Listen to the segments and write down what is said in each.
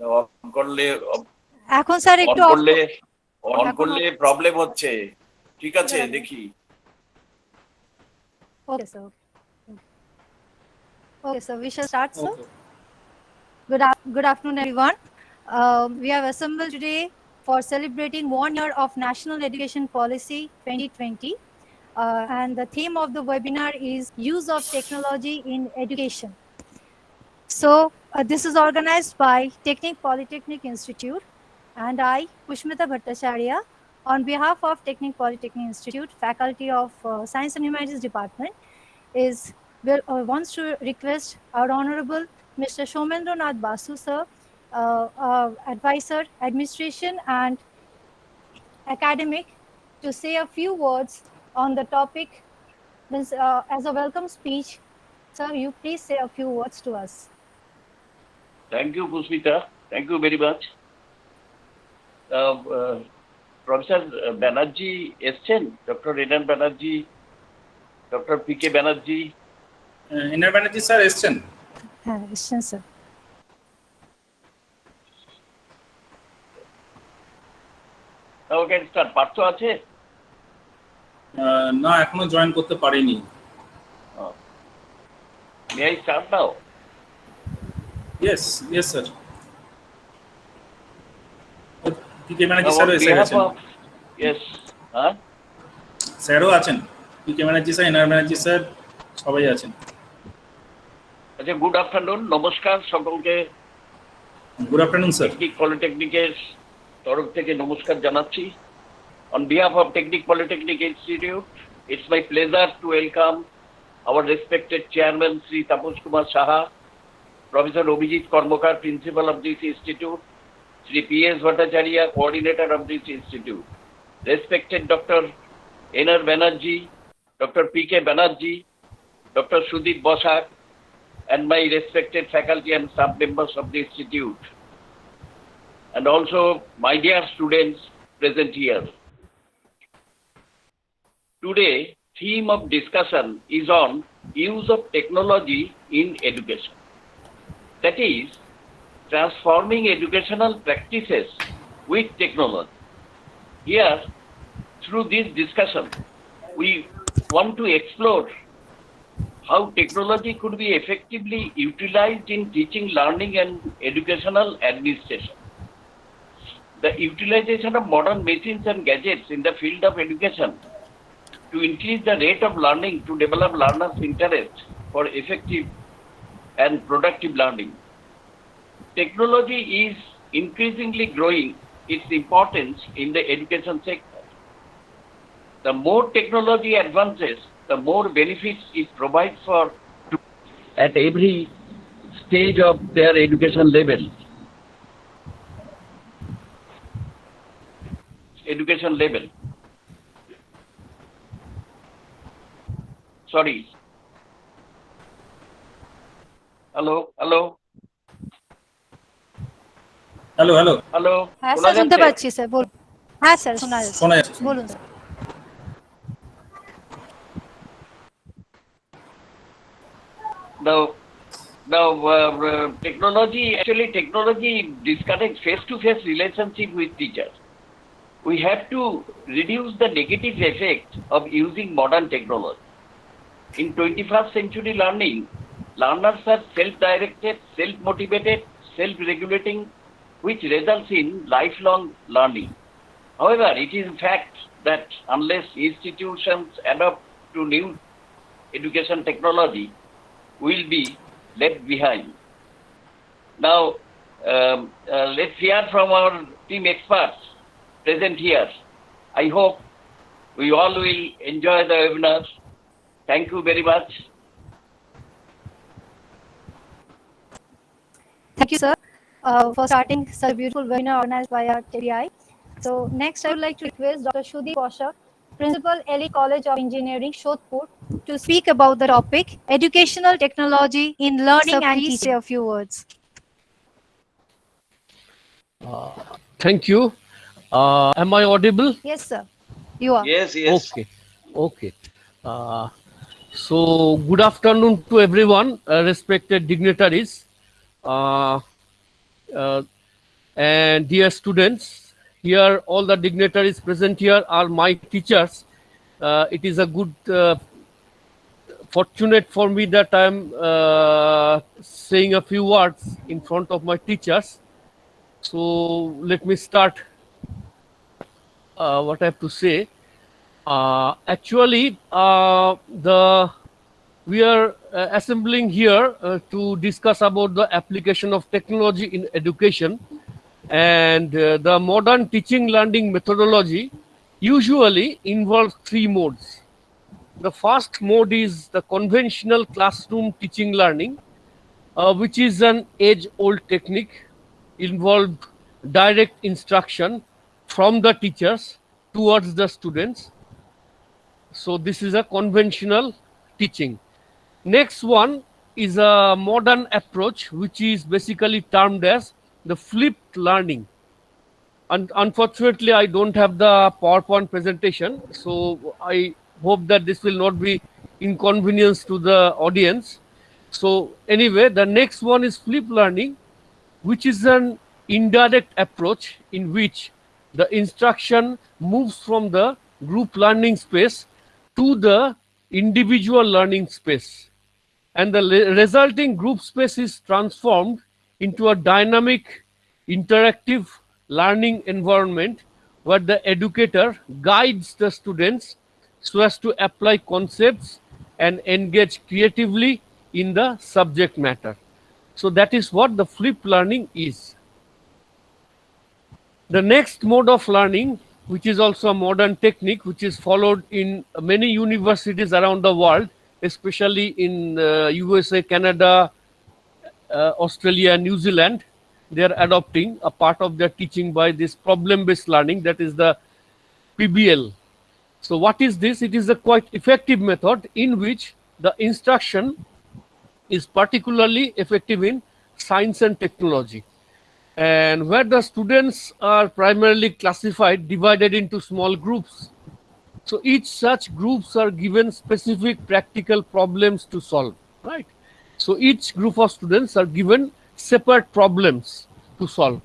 On করলে এখন sir একটু অন করলে প্রবলেম হচ্ছে। ঠিক আছে, দেখি। Okay, sir. Okay, so we shall start, sir. Okay. Good afternoon, everyone. We have assembled today for celebrating 1 year of National Education Policy 2020. And the theme of the webinar is Use of Technology in Education. So this is organized by Polytechnic Institute, and I, Pushmita Bhattacharya, on behalf of Polytechnic Institute, Faculty of Science and Humanities Department, wants to request our Honorable Mr. Shomendranath Basu, sir, advisor, administration, and academic, to say a few words on the topic. As a welcome speech, sir, you please say a few words to us. Thank you, Pushmita. Thank you very much. Professor Banerjee এসছেন, doctor রেনান Banerjee, doctor পিকে Banerjee. NR Banerjee sir এসছেন? হ্যাঁ, এসছেন sir. ওকে, start. Partha আছে? না, এখনো join করতে পারিনি। May I start now? Yes sir. PK Banerjee sir এসে গেছেন। ইয়েস, হ্যাঁ স্যারও আছেন। PK Banerjee sir, NR Banerjee sir সবাই আছেন। আচ্ছা, গুড আফটারনুন, নমস্কার সকলকে। Good afternoon sir. পলিটেকনিকের তরফ থেকে নমস্কার জানাচ্ছি। On behalf of Polytechnic Institute, it's my pleasure to welcome our respected chairman, Sri Taposh Kumar Saha, Professor Abhijit Kormokar, principal of this institute, Sri P.S. Bhattacharya, coordinator of this institute, respected Dr. N.R. Banerjee, Dr. P.K. Banerjee, Dr. Sudip Bosak, and my respected faculty and staff members of the institute, and also my dear students present here. Today, theme of discussion is on use of technology in education. That is, transforming educational practices with technology. Here, through this discussion, we want to explore how technology could be effectively utilized in teaching, learning, and educational administration. The utilization of modern machines and gadgets in the field of education to increase the rate of learning, to develop learners' interest for effective and productive learning. Technology is increasingly growing its importance in the education sector. The more technology advances, the more benefits it provides for at every stage of their education level. Sorry. Hello. হ্যাঁ sir, শুনতে পাচ্ছি sir, বলুন। হ্যাঁ sir, শোনা যাচ্ছে, বলুন sir. Now, technology disconnects face-to-face relationship with teachers. We have to reduce the negative effect of using modern technology. In 21st century learning, learners are self-directed, self-motivated, self-regulating, which results in lifelong learning. However, it is a fact that unless institutions adopt to new education technology, will be left behind. Now, let's hear from our team experts present here. I hope we all will enjoy the webinar. Thank you very much. Thank you, sir, for starting such a beautiful webinar organized by our TPI. So next, I would like to request Dr. Sudip Bosak, Principal, Elite College of Engineering, Shodhpur, to speak about the topic Educational Technology in Learning and Teaching. Say a few words. Thank you. Am I audible? Yes, sir. You are. Yes. Okay. So, good afternoon to everyone, respected dignitaries. and dear students. Here, all the dignitaries present here are my teachers. It is a good fortunate for me that I am saying a few words in front of my teachers. So let me start what I have to say. Actually, we are assembling here to discuss about the application of technology in education, and the modern teaching learning methodology usually involves three modes. The first mode is the conventional classroom teaching learning, which is an age-old technique, involved direct instruction from the teachers towards the students. So this is a conventional teaching. Next one is a modern approach, which is basically termed as the flipped learning. And unfortunately, I don't have the PowerPoint presentation, so I hope that this will not be inconvenience to the audience. So anyway, the next one is flipped learning, which is an indirect approach in which the instruction moves from the group learning space to the individual learning space, and the resulting group space is transformed into a dynamic, interactive learning environment where the educator guides the students so as to apply concepts and engage creatively in the subject matter. So that is what the flipped learning is. The next mode of learning, which is also a modern technique, which is followed in many universities around the world, especially in USA, Canada, Australia, New Zealand, they are adopting a part of their teaching by this problem-based learning, that is the PBL. So what is this? It is a quite effective method in which the instruction is particularly effective in science and technology, and where the students are primarily classified, divided into small groups. So each such groups are given specific practical problems to solve, right? So each group of students are given separate problems to solve.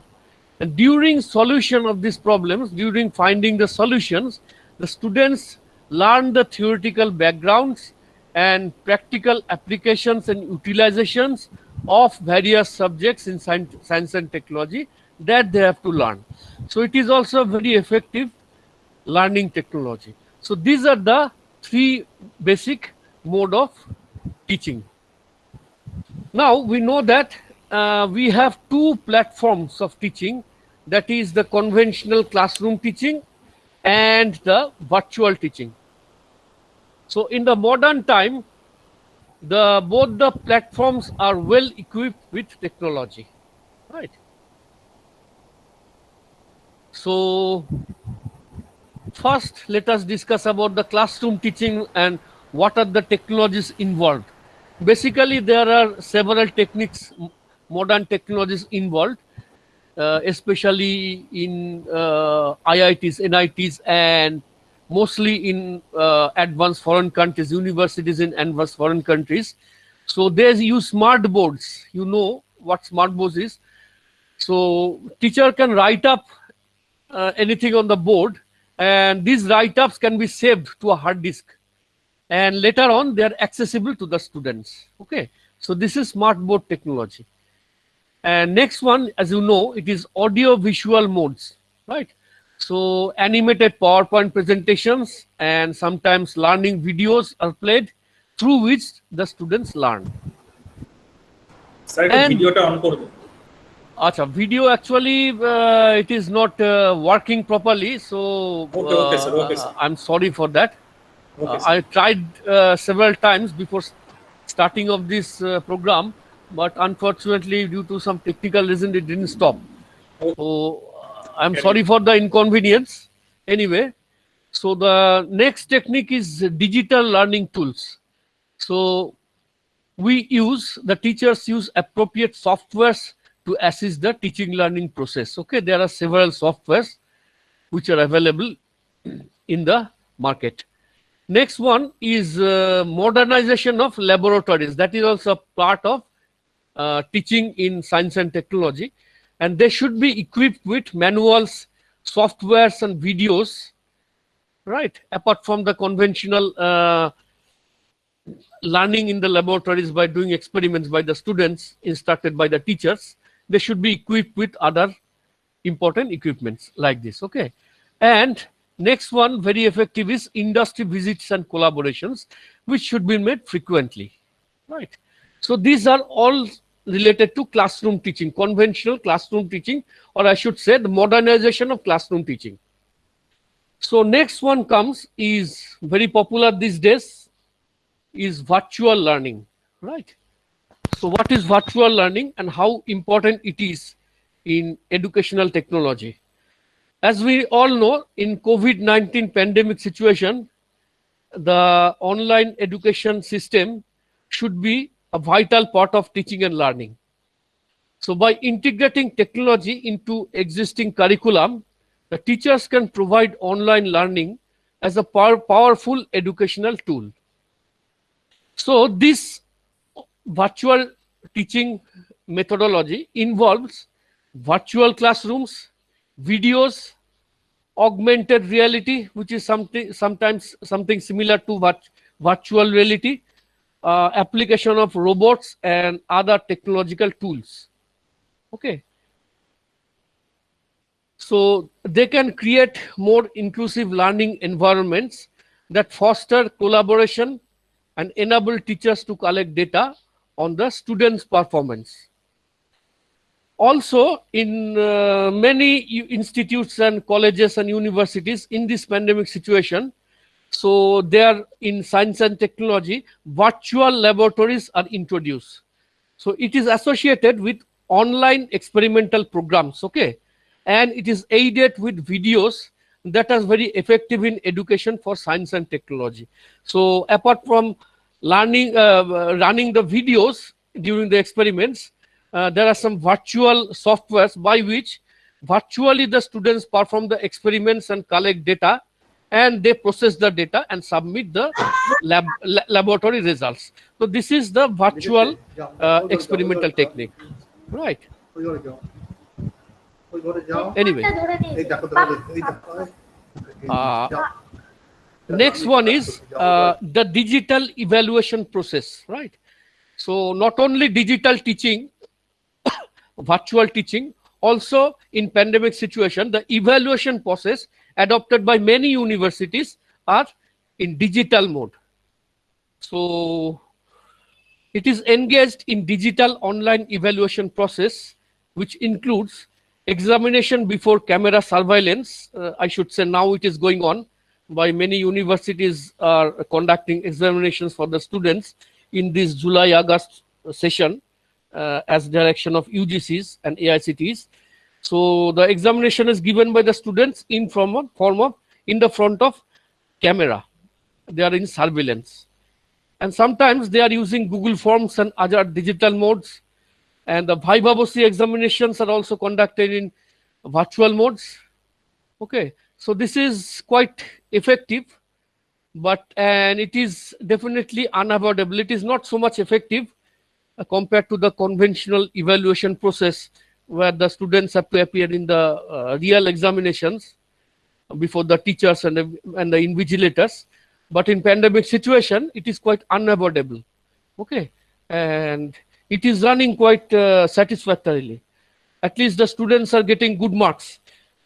And during solution of these problems, during finding the solutions, the students learn the theoretical backgrounds and practical applications and utilizations of various subjects in science and technology that they have to learn. So it is also very effective learning technology. So these are the three basic mode of teaching. Now we know that we have two platforms of teaching, that is the conventional classroom teaching and the virtual teaching. So in the modern time, both the platforms are well equipped with technology, right? So first, let us discuss about the classroom teaching and what are the technologies involved. Basically, there are several techniques, modern technologies involved, especially in IITs, NITs, and mostly in advanced foreign countries, universities in advanced foreign countries. So they use smart boards. You know what smart boards is. So teacher can write up anything on the board, and these write-ups can be saved to a hard disk, and later on they are accessible to the students. Okay, so this is smart board technology. And next one, as you know, it is audio visual modes, right? So animated PowerPoint presentations and sometimes learning videos are played through which the students learn. Sir এটা ভিডিওটা on করে দিন। Acha, video actually it is not working properly, so Okay, sir. Okay, sir. I'm sorry for that. Okay, I tried several times before starting of this program, but unfortunately due to some technical reason it didn't stop. Okay. So I'm sorry for the inconvenience. Anyway, so the next technique is digital learning tools. So the teachers use appropriate softwares to assist the teaching learning process. Okay, there are several softwares which are available in the market. Next one is modernization of laboratories. That is also part of teaching in science and technology. and they should be equipped with manuals, softwares, and videos, right? Apart from the conventional learning in the laboratories by doing experiments by the students instructed by the teachers, they should be equipped with other important equipments like this. Okay, and next one very effective is industry visits and collaborations, which should be made frequently, right? So these are all related to classroom teaching, conventional classroom teaching, or I should say the modernization of classroom teaching. So next one comes is very popular these days, is virtual learning, right? So what is virtual learning and how important it is in educational technology? As we all know, in COVID-19 pandemic situation, the online education system should be a vital part of teaching and learning. So by integrating technology into existing curriculum, the teachers can provide online learning as a powerful educational tool. So this virtual teaching methodology involves virtual classrooms, videos, augmented reality, which is sometimes something similar to virtual reality, application of robots and other technological tools. Okay. So they can create more inclusive learning environments that foster collaboration and enable teachers to collect data on the students' performance. Also, in many institutes and colleges and universities in this pandemic situation, so there in science and technology, virtual laboratories are introduced. So it is associated with online experimental programs, okay? And it is aided with videos that are very effective in education for science and technology. So apart from learning, running the videos during the experiments, there are some virtual softwares by which virtually the students perform the experiments and collect data, and they process the data and submit the laboratory results. So this is the virtual experimental technique, right? Anyway, next one is the digital evaluation process, right? So not only digital teaching, virtual teaching, also in pandemic situation, the evaluation process adopted by many universities are in digital mode. So it is engaged in digital online evaluation process, which includes examination before camera surveillance. I should say now it is going on by many universities are conducting examinations for the students in this July-August session as direction of UGCs and AICTs. So the examination is given by the students in in the front of camera. They are in surveillance. And sometimes they are using Google Forms and other digital modes. And the Viva-voce examinations are also conducted in virtual modes. Okay, so this is quite effective, and it is definitely unavoidable. It is not so much effective compared to the conventional evaluation process where the students have to appear in the real examinations before the teachers and the invigilators. But in pandemic situation, it is quite unavoidable. Okay, and it is running quite satisfactorily. At least the students are getting good marks.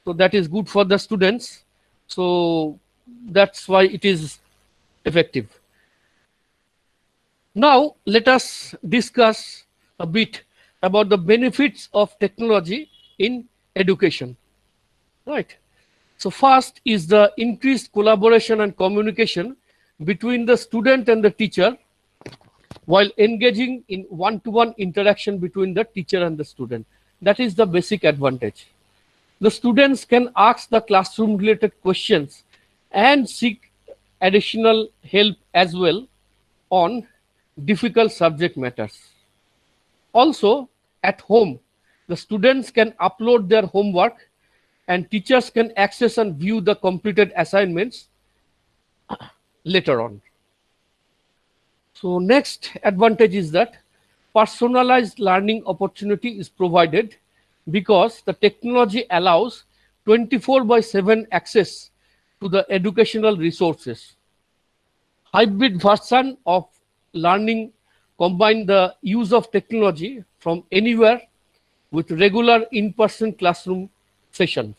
So that is good for the students. So that's why it is effective. Now let us discuss a bit about the benefits of technology in education. Right. So first is the increased collaboration and communication between the student and the teacher while engaging in one-to-one interaction between the teacher and the student. That is the basic advantage. The students can ask the classroom related questions and seek additional help as well on difficult subject matters. Also, at home, the students can upload their homework and teachers can access and view the completed assignments later on. So next advantage is that personalized learning opportunity is provided because the technology allows 24/7 access to the educational resources. Hybrid version of learning combine the use of technology from anywhere with regular in-person classroom sessions.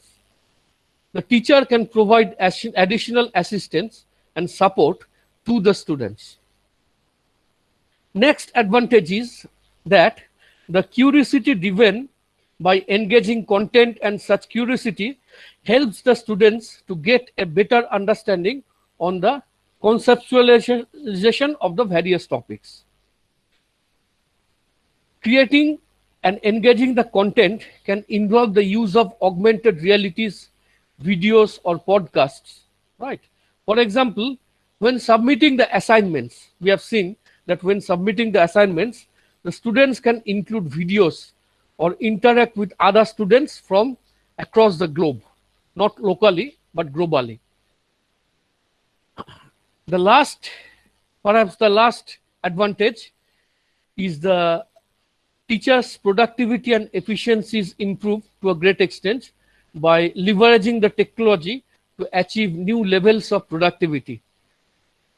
The teacher can provide additional assistance and support to the students. Next advantage is that the curiosity driven by engaging content, and such curiosity helps the students to get a better understanding on the conceptualization of the various topics. Creating and engaging the content can involve the use of augmented realities, videos or podcasts, right? For example, when submitting the assignments, we have seen that when submitting the assignments, the students can include videos or interact with other students from across the globe, not locally, but globally. The last, perhaps the last advantage is the teachers' productivity and efficiency is improved to a great extent by leveraging the technology to achieve new levels of productivity.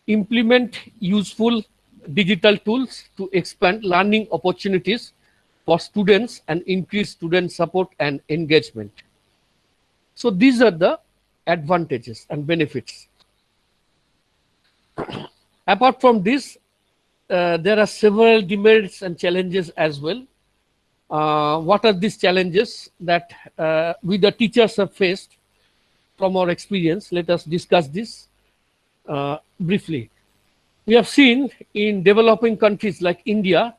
Implement useful digital tools to expand learning opportunities for students and increase student support and engagement. So these are the advantages and benefits. Apart from this, there are several demerits and challenges as well. What are these challenges that we the teachers have faced from our experience? Let us discuss this briefly. We have seen in developing countries like India,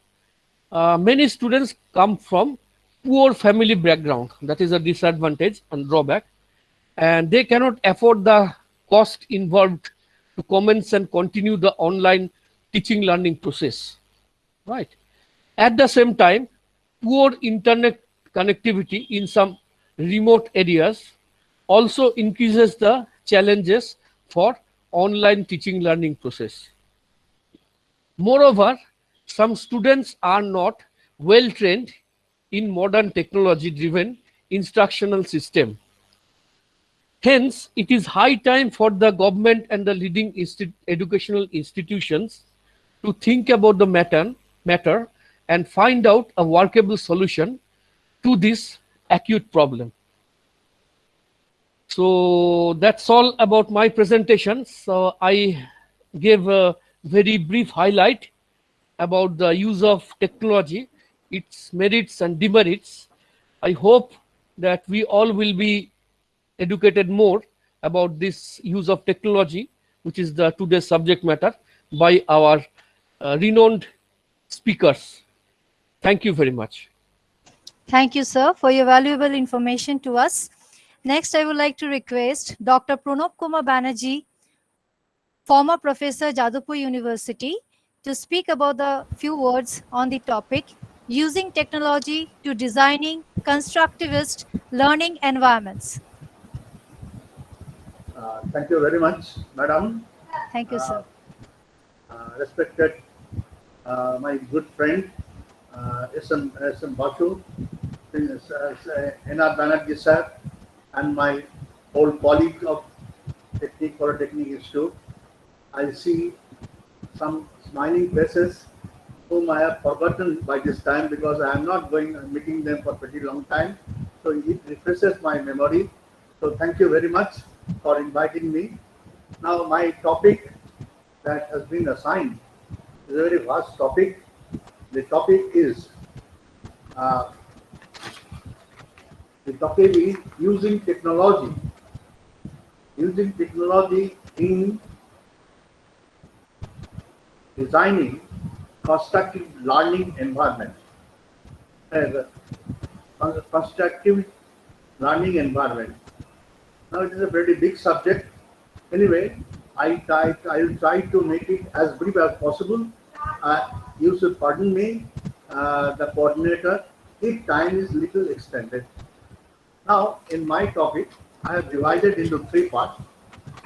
many students come from poor family background. That is a disadvantage and drawback. And they cannot afford the cost involved to commence and continue the online teaching learning process, right? At the same time, poor internet connectivity in some remote areas also increases the challenges for online teaching learning process. Moreover, some students are not well trained in modern technology driven instructional system. Hence, it is high time for the government and the leading educational institutions to think about the matter and find out a workable solution to this acute problem. So that's all about my presentation. So I gave a very brief highlight about the use of technology, its merits and demerits. I hope that we all will be educated more about this use of technology, which is the today's subject matter, by our renowned speakers. Thank you very much. Thank you, sir, for your valuable information to us. Next, I would like to request Dr. Pranab Kumar Banerjee, former professor, Jadavpur University, to speak about the few words on the topic, using technology to designing constructivist learning environments. Thank you very much, madam. Thank you, sir. Respected my good friend, S.M. Basu, N.R. Banerjee sir, and my old colleague of Polytechnic Institute. I see some smiling faces whom I have forgotten by this time because I am not meeting them for pretty long time. So it refreshes my memory. So thank you very much for inviting me. Now my topic that has been assigned is a very vast topic. The topic is using technology in designing constructive learning environment. Constructive learning environment. Now it is a very big subject. Anyway, I will try to make it as brief as possible. You should pardon me, the coordinator, if time is little extended. Now, in my topic, I have divided into three parts.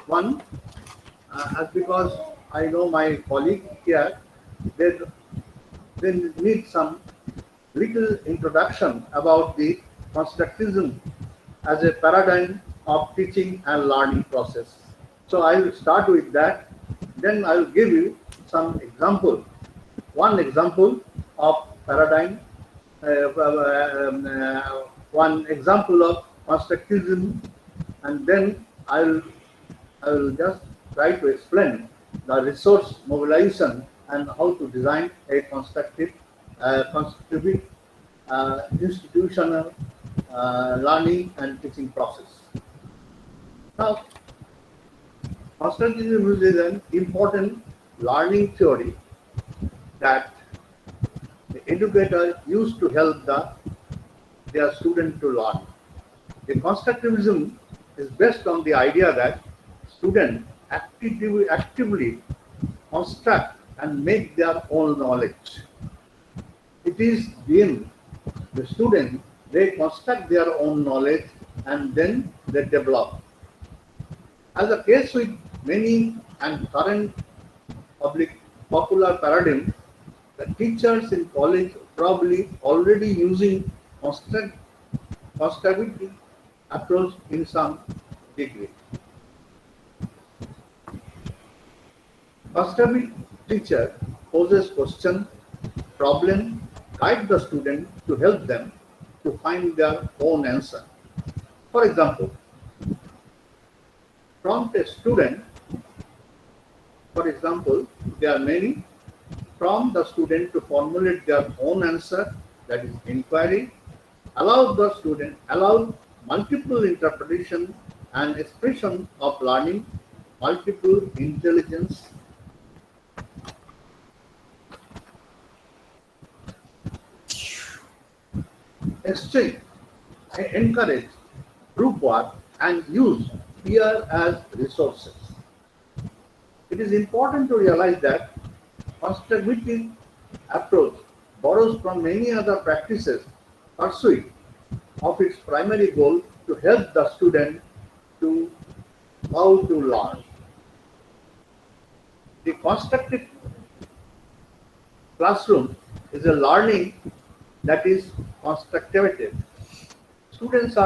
One, as because I know my colleague here, they need some little introduction about the constructivism as a paradigm of teaching and learning process. So I will start with that. Then I will give you some example. One example of paradigm, one example of constructivism, and then I will just try to explain the resource mobilization and how to design a constructive institutional learning and teaching process. Now, constructivism is an important learning theory that the educator used to help their student to learn. The constructivism is based on the idea that students actively construct and make their own knowledge. It is then the students, they construct their own knowledge and then they develop. As a case with many and current popular paradigms, the teachers in college probably already using constructivity approach in some degree. Constructive teacher poses question, problem, guide the student to help them to find their own answer. For example, prompt a student, for example, there are many, prompt the student to formulate their own answer, that is inquiry, allow multiple interpretation and expression of learning, multiple intelligence. Exchange, encourage group work and use peer as resources. It is important to realize that constructive approach borrows from many other practices pursuit of its primary goal to help the student to how to learn. The constructive classroom is a learning that is constructive. Students,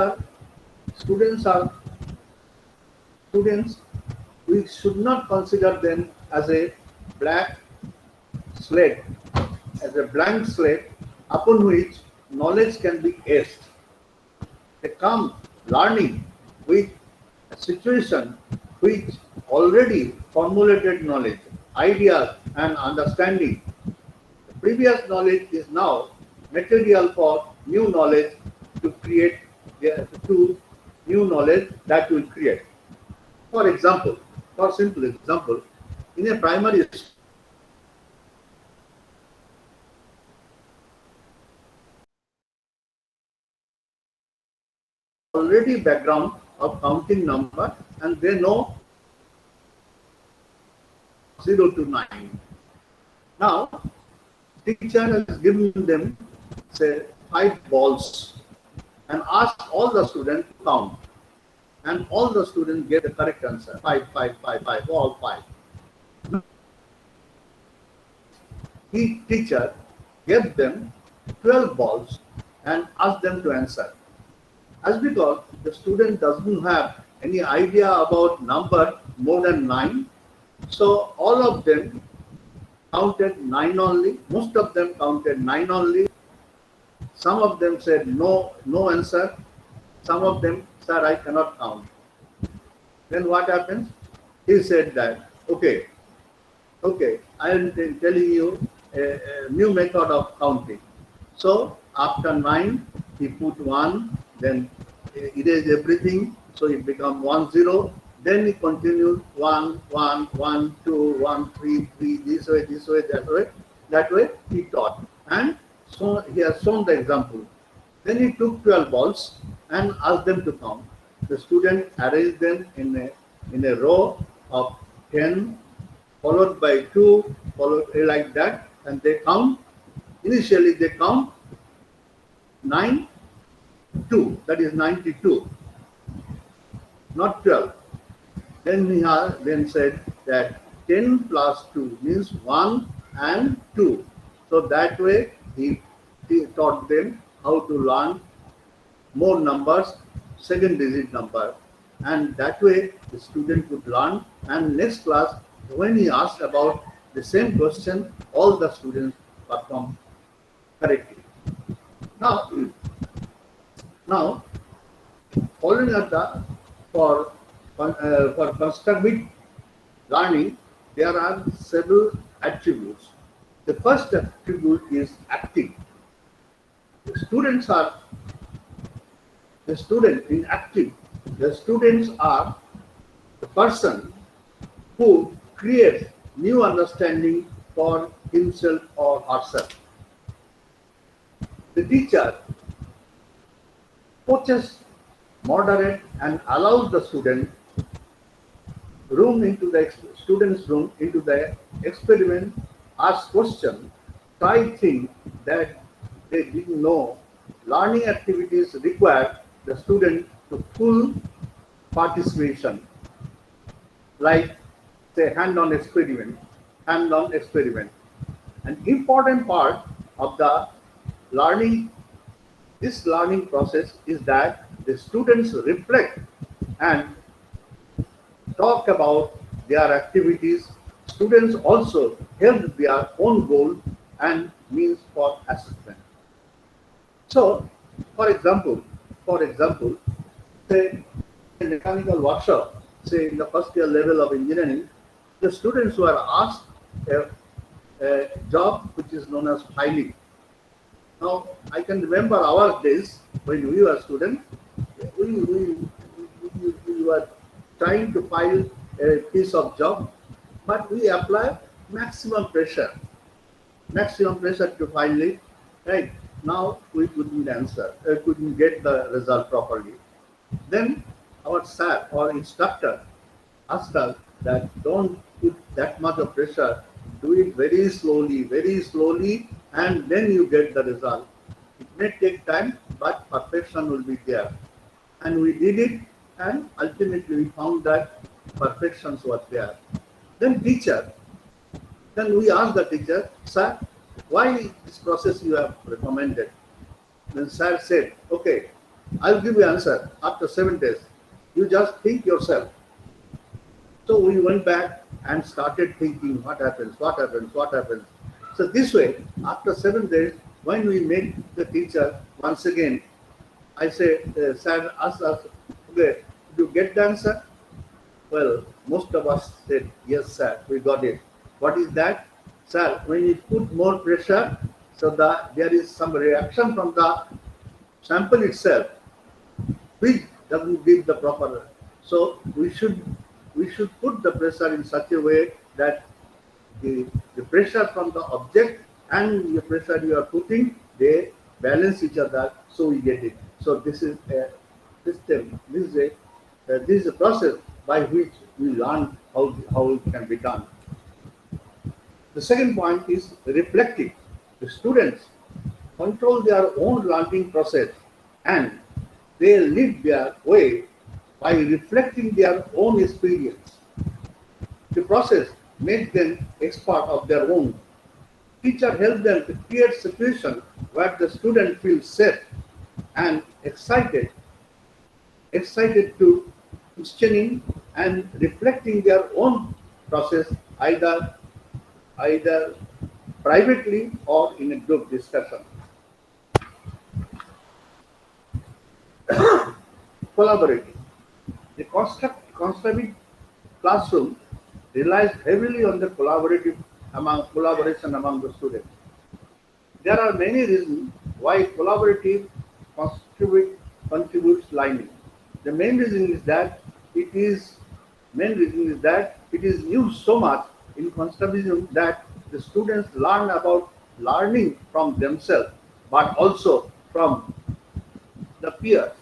we should not consider them as a blank slate upon which knowledge can be aced. They come learning with a situation which already formulated knowledge, ideas and understanding. The previous knowledge is now material for new knowledge to create new knowledge that will create. For example, for simple example, in a primary school, already background of counting number and they know 0 to 9. Now, teacher has given them say 5 balls and asked all the students to count. And all the students get the correct answer. 5, 5, 5, 5, all 5. The teacher gave them 12 balls and asked them to answer. As because the student doesn't have any idea about number more than 9, so all of them counted 9 only. Most of them counted 9 only. Some of them said no answer. Some of them, sir, I cannot count. Then what happens? He said that, okay, I am telling you a new method of counting. So after 9, he put 1, then erase everything, so it becomes 1, 0. Then he continued 1, 1, 1, 2, 1, 3, 3, this way, that way. That way he taught. And so he has shown the example. Then he took 12 balls and asked them to count. The student arranged them in a row of 10, followed by 2, followed like that, and they count. Initially they count 9, 2, that is 92, not 12. Then he then said that 10 plus 2 means 1 and 2. So that way he taught them how to learn more numbers, second digit number, and that way the student would learn, and next class when he asked about the same question, all the students perform correctly. Now, now following up for constructive learning, there are several attributes. The first attribute is active. The students are the student in active. The students are the person who creates new understanding for himself or herself. The teacher coaches, moderate, and allows the student's room into the experiment, ask question, try things that they didn't know. Learning activities require the student to full participation, like say hand-on experiment. An important part of the learning, this learning process is that the students reflect and talk about their activities. Students also help their own goal and means for assessment. So, for example, say in mechanical workshop, say in the first year level of engineering, the students were asked a job which is known as filing. Now, I can remember our days when we were students, we were trying to file a piece of job, but we apply maximum pressure to file it. Right now, we couldn't couldn't get the result properly. Then our sir or instructor asked us that don't put that much of pressure. Do it very slowly, and then you get the result. It may take time, but perfection will be there. And we did it, and ultimately we found that perfections were there. Then we asked the teacher, sir, why this process you have recommended? Then sir said, okay, I'll give you answer after 7 days. You just think yourself. So we went back and started thinking what happens. So this way, after 7 days, when we met the teacher once again, I said, sir asked us, okay, did you get the answer? Well, most of us said, yes, sir, we got it. What is that? Sir, when you put more pressure, so there is some reaction from the sample itself, which doesn't give the proper. So we should put the pressure in such a way that the pressure from the object and the pressure you are putting, they balance each other, so we get it. So this is a system. This is a process by which we learn how it can be done. The second point is reflective. The students control their own learning process and they live their way by reflecting their own experience. The process makes them expert of their own. Teacher helps them to create situation where the student feels safe and excited to questioning and reflecting their own process either privately or in a group discussion. Collaborating. The constructive classroom relies heavily on the collaboration among the students. There are many reasons why collaborative contributes learning. The main reason is that it is used so much in constructivism that the students learn about learning from themselves, but also from the peers.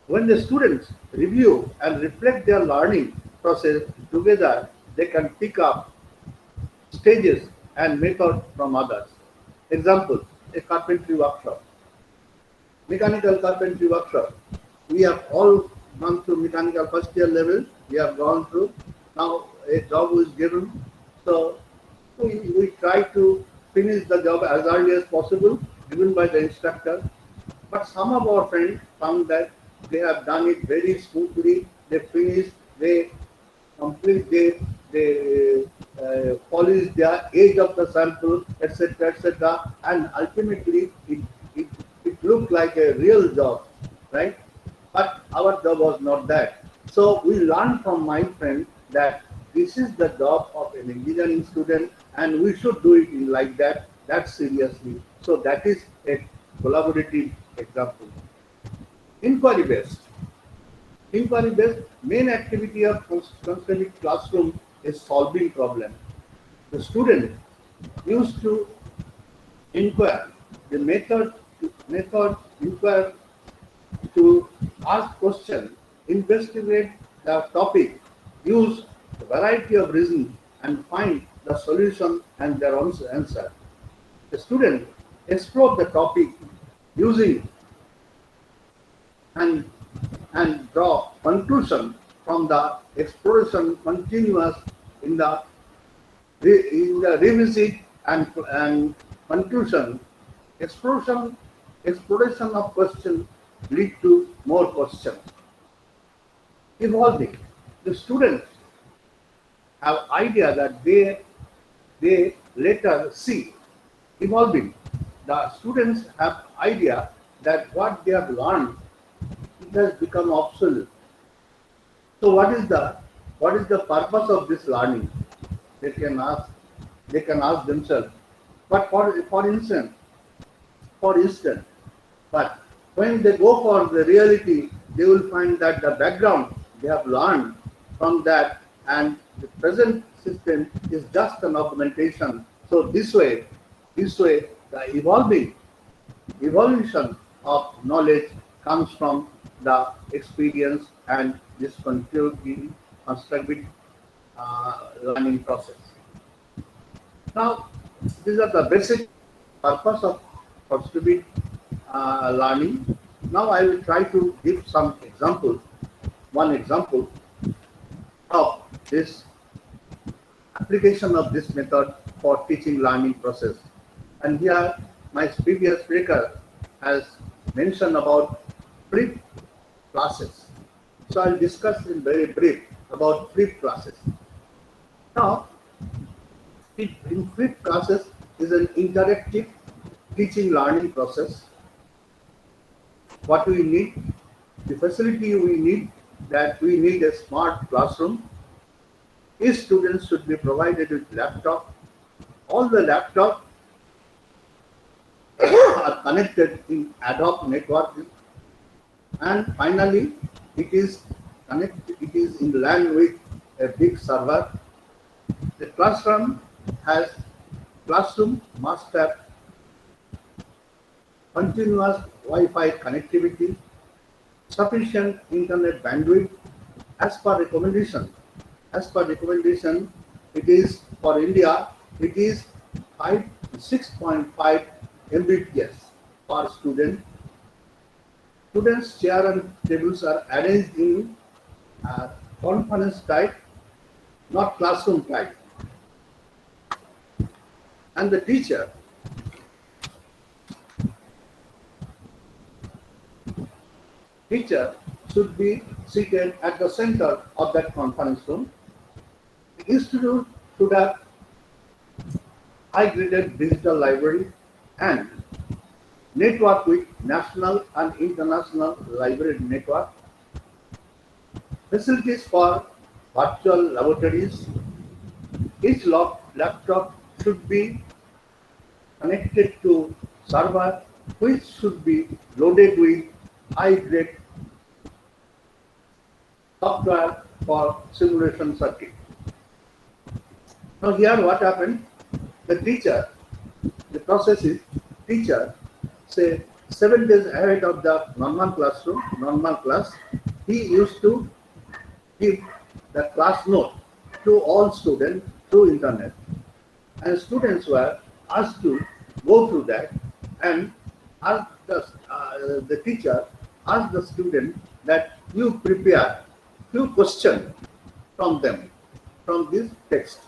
When the students review and reflect their learning process together, they can pick up stages and method from others. Example, a carpentry workshop. Mechanical carpentry workshop. We have all gone through mechanical first year level. We have gone through. Now a job is given. So we try to finish the job as early as possible, given by the instructor. But some of our friends found that they have done it very smoothly. They finished, they complete, they polish their edge of the sample, etc., etc., and ultimately it, it looked like a real job, right? But our job was not that. So we learned from my friend that this is the job of an engineering student, and we should do it in like that seriously. So that is a collaborative example. Inquiry based. Inquiry based main activity of constructive classroom is solving problem. The student used to inquire. The method inquire to ask question, investigate the topic, use a variety of reasons and find the solution and their own answer. The student explore the topic using and draw conclusion from the exploration continuous in the revisit and conclusion. Exploration of question lead to more questions. Evolving. The students have idea that they later see. Evolving. The students have idea that what they have learned, it has become obsolete. So what is the purpose of this learning? They can ask themselves. But for instance, but when they go for the reality, they will find that the background they have learned from that and the present system is just an augmentation. So this way, the evolution of knowledge comes from the experience and this constructive learning process. Now, these are the basic purpose of constructive learning. Now I will try to give some examples. One example of this application of this method for teaching learning process. And here my previous speaker has mentioned about flip classes. So I'll discuss in very brief about flip classes. Now, in flip classes is an interactive teaching learning process. What we need, the facility we need, that we need a smart classroom. Each student should be provided with laptop. All the laptops are connected in ad hoc network, and finally it is in LAN with a big server. The classroom must have continuous Wi-Fi connectivity, sufficient internet bandwidth. As per recommendation, it is for India, it is 6.5 Mbps per student. Students' chair and tables are arranged in conference type, not classroom type. And the teacher should be seated at the center of that conference room. The institute should have high-graded digital library and network with national and international library network. Facilities for virtual laboratories. Each laptop should be connected to server, which should be loaded with high-grade software for simulation circuit. Now here what happened? The process is teacher, say 7 days ahead of the normal class, he used to give the class note to all students through internet. And students were asked to go through that and ask the teacher asked the student that you prepare few questions from them, from this text.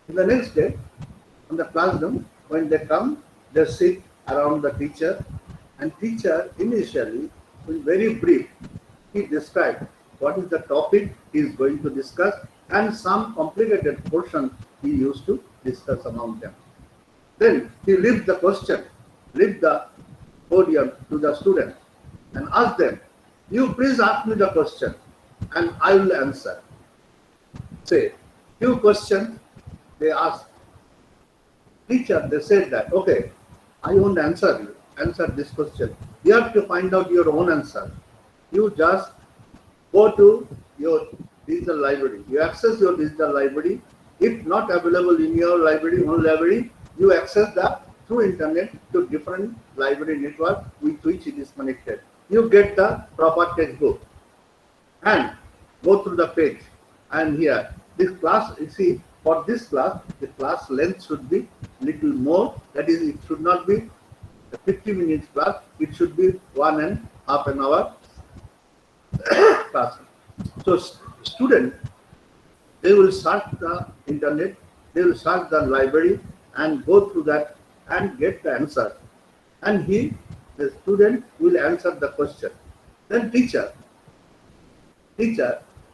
In the next day, on the classroom, when they come, they sit around the teacher And teacher initially, in very brief, he described what is the topic he is going to discuss and some complicated portion he used to discuss among them. Then he leaves the question, leaves the podium to the student and ask them, you please ask me the question and I will answer. Say, few questions they ask. Teacher, they said that, okay, I won't answer this question. You have to find out your own answer. You just go to your digital library. You access your digital library. If not available in your library, own library, you access that through internet to different library network with which it is connected. You get the proper textbook and go through the page. And here, this class, you see, for this class, the class length should be little more. That is, it should not be a 50 minutes class. It should be 1.5 hour class. So student, they will search the internet, they will search the library and go through that and get the answer. And the student will answer the question. Then teacher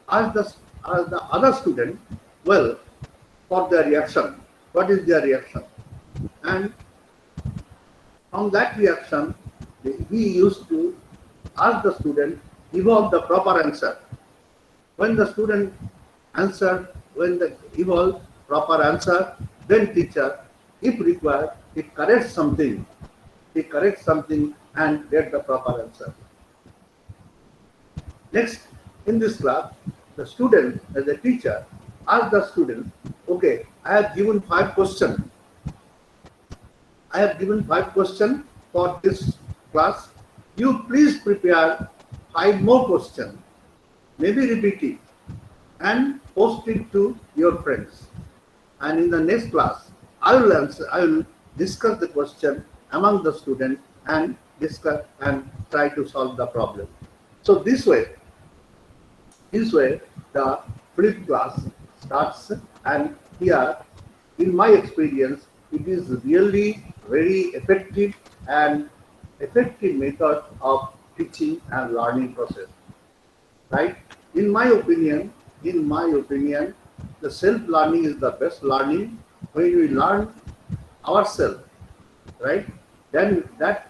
ask the other student, well, for their reaction, what is their reaction? And from that reaction, he used to ask the student, evolve the proper answer. When the student answered, evolve proper answer, then teacher, if required, he corrects something and get the proper answer. Next, in this class, the student, as a teacher, ask the student, okay, I have given 5 questions. I have given 5 questions for this class. You please prepare 5 more questions, maybe repeat it, and post it to your friends. And in the next class, I will discuss the question among the students and discuss and try to solve the problem. So this way, the flipped class starts, and here, in my experience, it is really very effective method of teaching and learning process. Right? In my opinion, the self-learning is the best learning. When we learn ourselves, right? Then that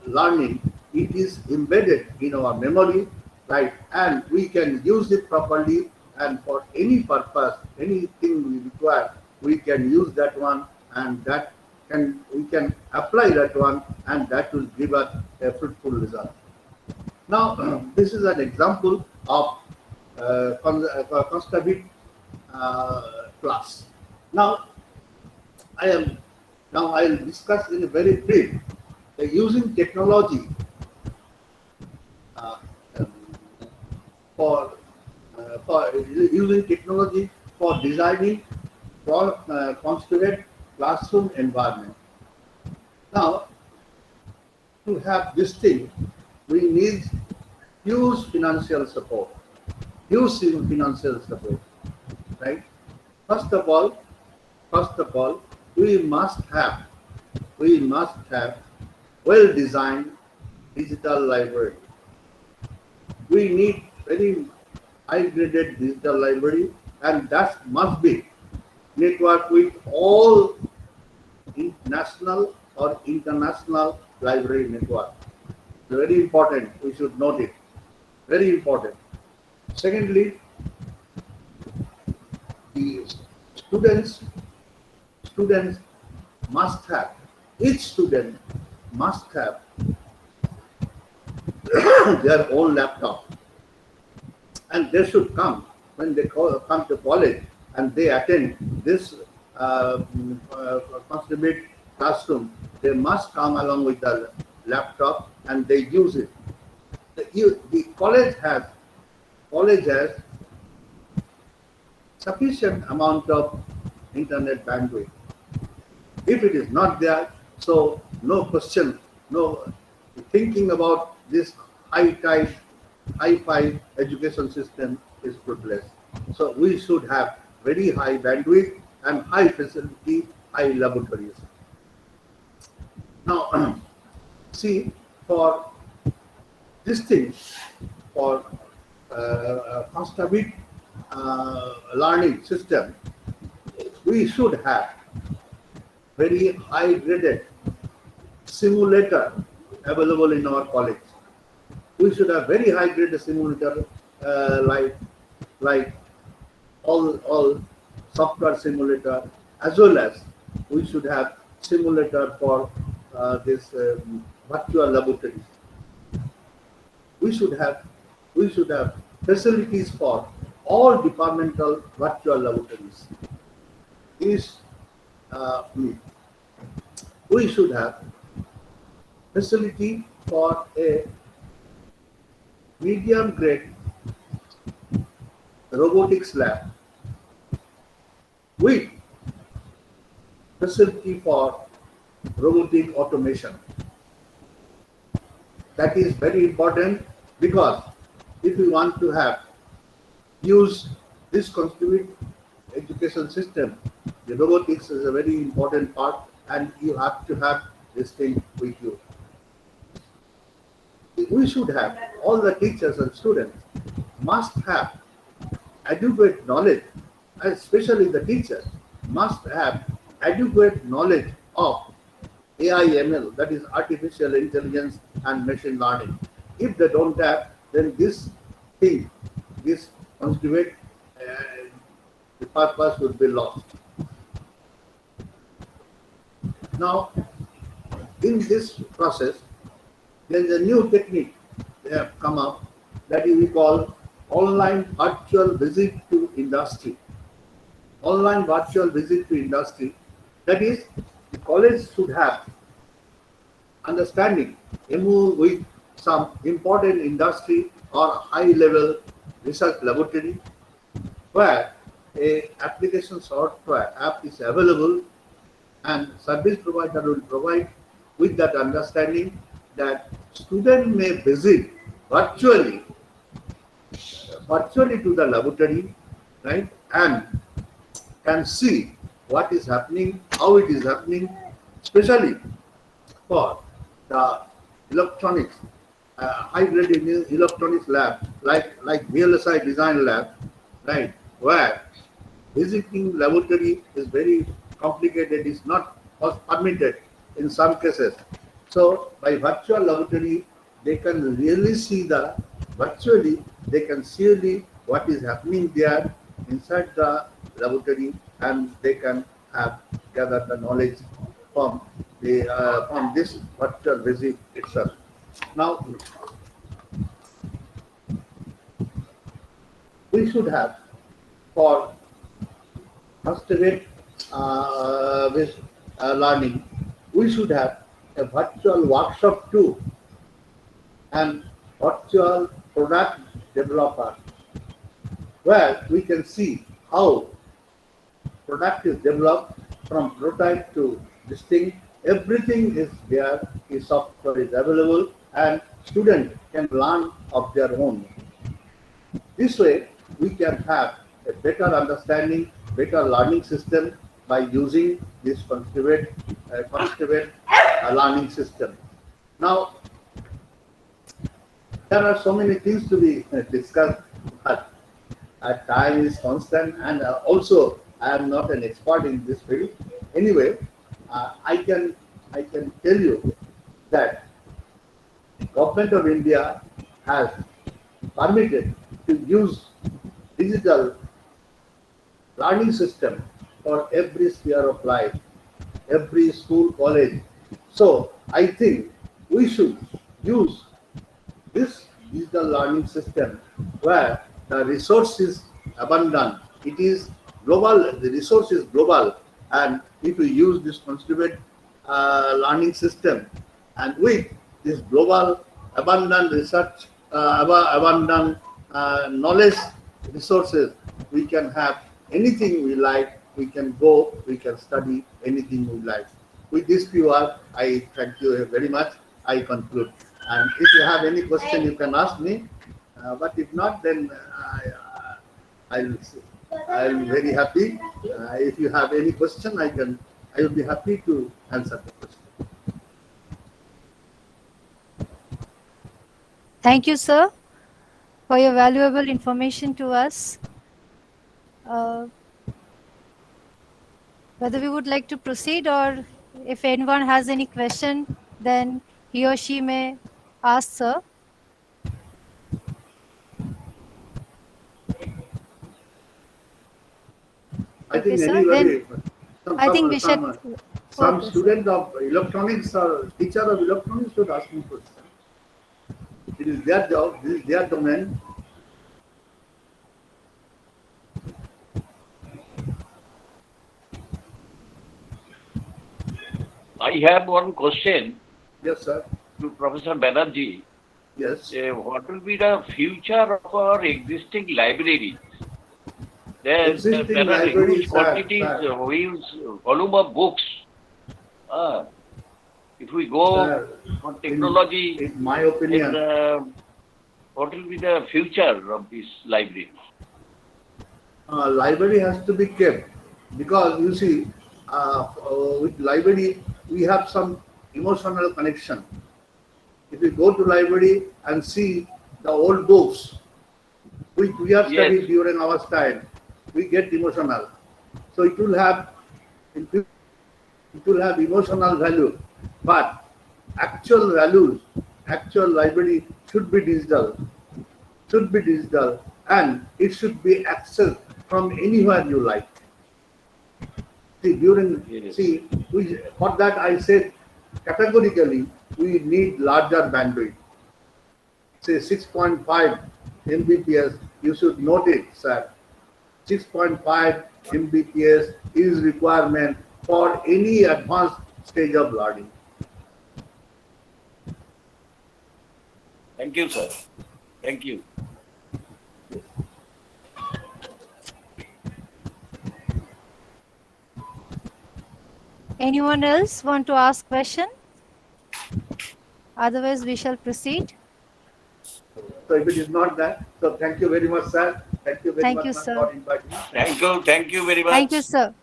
learning, it is embedded in our memory, right? And we can use it properly, and for any purpose, anything we require, we can use that one, and we can apply that one, and that will give us a fruitful result. Now, this is an example of constructive class. Now, I will discuss in a very brief using technology for designing for constructed classroom environment. Now, to have this thing, we need huge financial support, right? First of all, we must have well-designed digital library. We need very high-graded digital library, and that must be networked with all national or international library network. Very important. We should note it. Very important. Secondly, the students must have, each student must have their own laptop, and they should come when they come to college and they attend this concentrated classroom. They must come along with the laptop and they use it. The college has sufficient amount of internet bandwidth. If it is not there, so no question, no thinking about this hi-fi education system is fruitless. So we should have very high bandwidth and high facility, high laboratories. Now, see, for this thing, for constructive learning system, we should have very high graded simulator available in our college. We should have very high graded simulator like all software simulator, as well as we should have simulator for this virtual laboratories. We should have facilities for all departmental virtual laboratories. We should have facility for a medium grade robotics lab with facility for robotic automation. That is very important, because if we want to use this constructive education system, the robotics is a very important part, and you have to have this thing with you. We should have, all the teachers and students must have adequate knowledge, especially the teachers must have adequate knowledge of AI ML, that is artificial intelligence and machine learning. If they don't have, then this thing, this constructive the purpose will be lost. Now, in this process, there is a new technique they have come up, that is we call online virtual visit to industry. Online virtual visit to industry, that is, the college should have understanding, move with some important industry or high-level research laboratory, where a application software app is available, and service provider will provide with that understanding that student may visit virtually to the laboratory, right, and can see what is happening, how it is happening, especially for the electronics, high-grade electronics lab, like VLSI design lab, right, where visiting laboratory is very complicated, is not permitted in some cases. So by virtual laboratory, they can really see virtually they can see what is happening there inside the laboratory, and they can gather the knowledge from this virtual visit itself. Now, we should have, for constructive learning, we should have a virtual workshop too, and virtual product developer, where we can see how product is developed from prototype to this thing. Everything is there, the software is available, and students can learn of their own. This way, we can have a better understanding, better learning system by using this constructive learning system. Now, there are so many things to be discussed, but time is constant, and also I am not an expert in this field. Anyway, I can tell you that the government of India has permitted to use digital learning system for every sphere of life, every school, college. So I think we should use this digital learning system where the resource is abundant. It is global, the resource is global, and if we use this constructive learning system, and with this global abundant research, abundant knowledge resources, we can have anything we like, we can go, we can study anything we like. With this few words, I thank you very much. I conclude. And if you have any question, you can ask me. But if not, then I'll very happy. If you have any question, I will be happy to answer the question. Thank you, sir, for your valuable information to us. Whether we would like to proceed, or if anyone has any question, then he or she may ask, sir. I Okay, think sir. Then anybody, some, I think some, we should. some, some Okay, sir. student of electronics or teacher of electronics should ask me question. It is their job, this is their domain. I have one question Yes, sir. to Professor Banerjee. Yes. What will be the future of our existing libraries? There are Libraries, huge quantities, huge volume of books. If we go Sir, for technology, in my opinion, then, what will be the future of this library? library has to be kept because you see, with library we have some emotional connection. If we go to library and see the old books which we have studied Yes. during our time, we get emotional. So it will have emotional value, but actual values, actual library should be digital, and it should be accessed from anywhere you like. Yes. For that I said categorically we need larger bandwidth. Say 6.5 Mbps, you should note it, sir. 6.5 Mbps is requirement for any advanced stage of learning. Thank you, sir. Thank you. Anyone else want to ask question? Otherwise, we shall proceed. So if it is not that, so thank you very much, sir. Thank you very Thank much you, ma'am, sir. for inviting me. Thank you very much. Thank you, sir.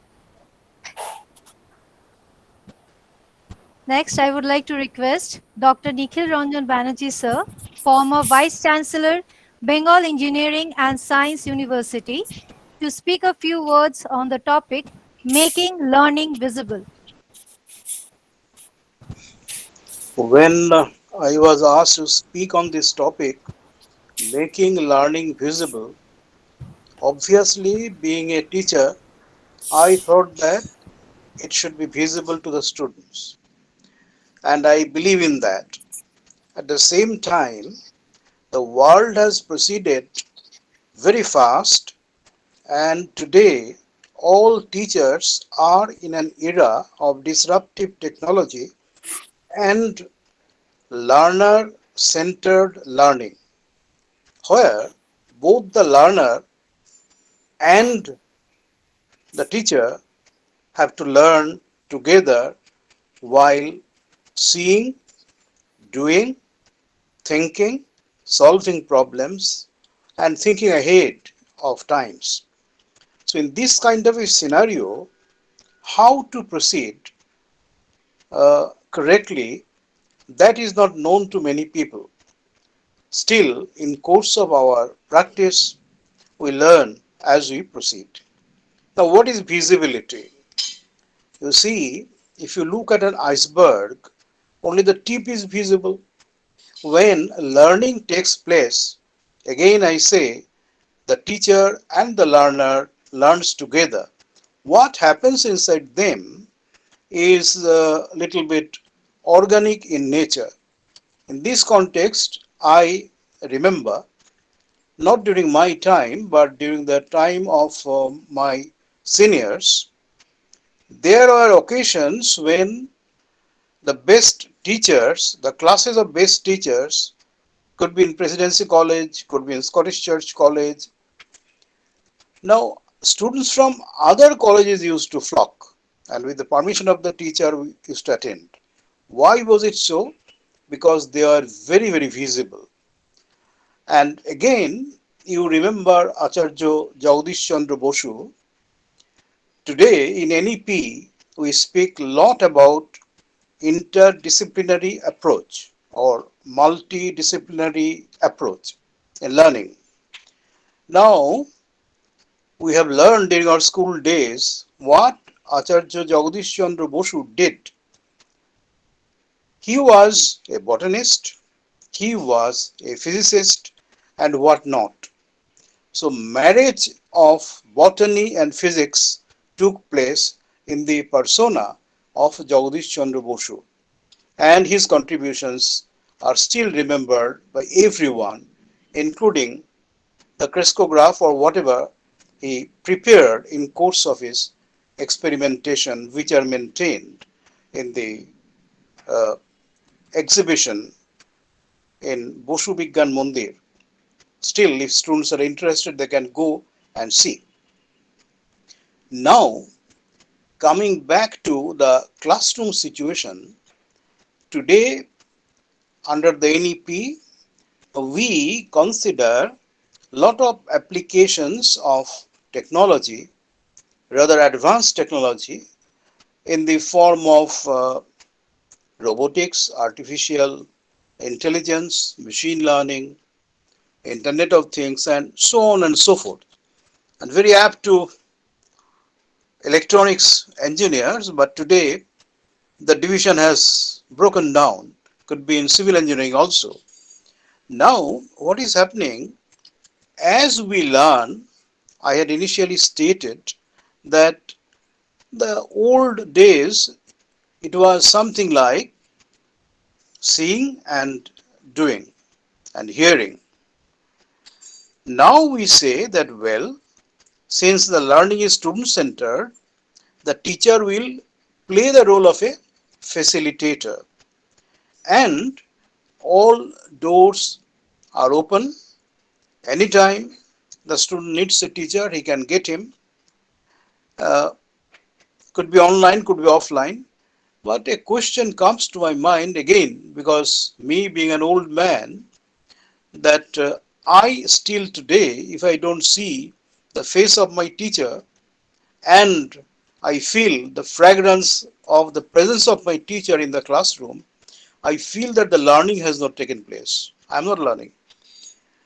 Next, I would like to request Dr. Nikhil Ranjan Banerjee, sir, former Vice Chancellor, Bengal Engineering and Science University, to speak a few words on the topic, Making Learning Visible. When I was asked to speak on this topic, making learning visible, obviously, being a teacher, I thought that it should be visible to the students. And I believe in that. At the same time, the world has proceeded very fast, and today all teachers are in an era of disruptive technology and learner centered learning, where both the learner and the teacher have to learn together while seeing, doing, thinking, solving problems, and thinking ahead of times. So, in this kind of a scenario, how to proceed correctly, that is not known to many people. Still, in course of our practice, we learn as we proceed. Now, what is visibility? You see, if you look at an iceberg, only the tip is visible. When learning takes place, again I say, the teacher and the learner learns together. What happens inside them is a little bit organic in nature. In this context, I remember, not during my time, but during the time of my seniors, there were occasions when the best teachers, the classes of best teachers, could be in Presidency College, could be in Scottish Church College. Now, students from other colleges used to flock, and with the permission of the teacher, we used to attend. Why was it so? Because they are very, very visible. And again, you remember Acharya Jagdish Chandra Bosu. Today in NEP, we speak a lot about interdisciplinary approach. or multidisciplinary approach in learning. Now, we have learned during our school days what Acharya Jagadish Chandra Bosu did. He was a botanist, he was a physicist, and what not. So, marriage of botany and physics took place in the persona of Jagadish Chandra Bosu, and his contributions are still remembered by everyone, including the crescograph or whatever he prepared in course of his experimentation, which are maintained in the uh, exhibition in Bosu Bigyan Mandir. Still, if students are interested, they can go and see. Now, coming back to the classroom situation, today under the NEP, we consider lot of applications of technology, rather advanced technology, in the form of robotics, artificial intelligence, machine learning, Internet of Things, and so on and so forth. And very apt to electronics engineers, but today the division has broken down, could be in civil engineering also. Now, what is happening as we learn, I had initially stated that the old days it was something like seeing and doing and hearing. Now we say that, well, since the learning is student centered, the teacher will play the role of a facilitator, and all doors are open. Anytime the student needs a teacher, he can get him. Could be online, could be offline. But a question comes to my mind again, because me being an old man, that I still today, if I don't see the face of my teacher and I feel the fragrance of the presence of my teacher in the classroom, I feel that the learning has not taken place. I am not learning.